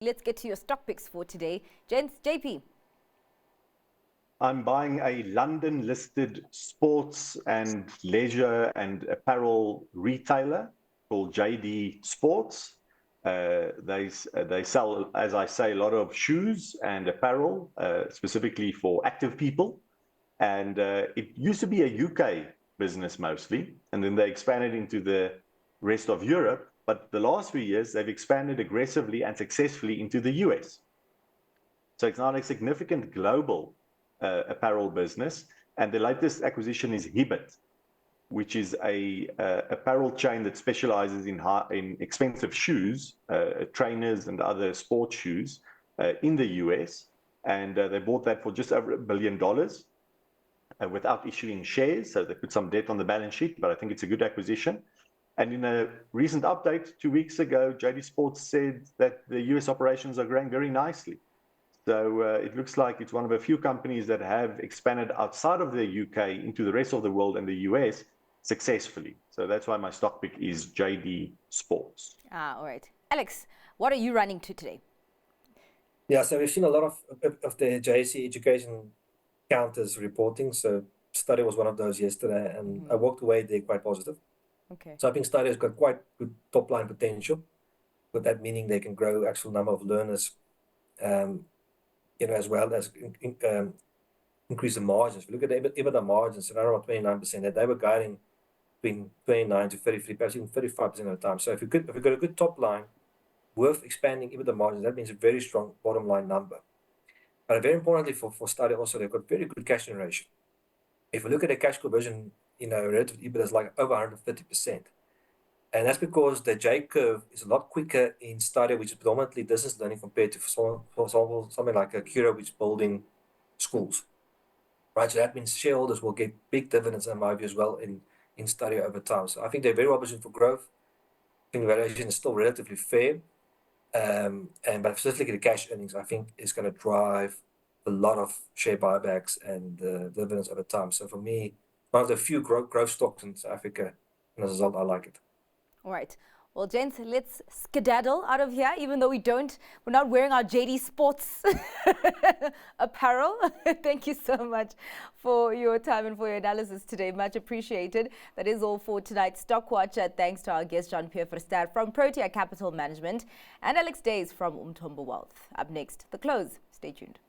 Let's get to your stock picks for today. Gents, JP. I'm buying a London-listed sports and leisure and apparel retailer called JD Sports. They sell, as I say, a lot of shoes and apparel, specifically for active people. And it used to be a UK business mostly, and then they expanded into the rest of Europe. But the last few years, they've expanded aggressively and successfully into the US. So it's now a significant global apparel business. And the latest acquisition is Hibbett, which is a apparel chain that specializes in expensive shoes, trainers and other sports shoes in the US. And they bought that for just over $1 billion without issuing shares. So they put some debt on the balance sheet, but I think it's a good acquisition. And in a recent update 2 weeks ago, JD Sports said that the US operations are growing very nicely. So it looks like it's one of a few companies that have expanded outside of the UK into the rest of the world and the US successfully. So that's why my stock pick is JD Sports. All right. Alex, what are you running to today? Yeah, so we've seen a lot of the JSE education counters reporting. So Stadio was one of those yesterday, and I walked away there quite positive. Okay. So I think Stadio's got quite good top line potential. With that meaning they can grow actual number of learners, as well as increase the margins. If you look at the EBITDA margins, around 29%, that they were guiding between 29 to 33, perhaps even 35% of the time. So if you've got a good top line, worth expanding EBITDA margins, that means a very strong bottom line number. But very importantly for Stadio also, they've got very good cash generation. If you look at the cash conversion, relative to EBITDA is like over 130%. And that's because the J curve is a lot quicker in Stadio, which is predominantly distance learning, compared to, for example, something like a Cura, which is building schools. Right, so that means shareholders will get big dividends, in my view, as well in Stadio over time. So I think they're very well positioned for growth. I think the valuation is still relatively fair. But specifically the cash earnings, I think, is going to drive a lot of share buybacks and dividends over time. So for me, one of the few growth stocks in South Africa, and as a result, I like it. All right. Well, gents, let's skedaddle out of here, even though we're not wearing our JD Sports apparel. Thank you so much for your time and for your analysis today. Much appreciated. That is all for tonight's Stock Watch. Thanks to our guest, Pierre Verster from Protea Capital Management and Alex Duys from Umthombo Wealth. Up next, The Close. Stay tuned.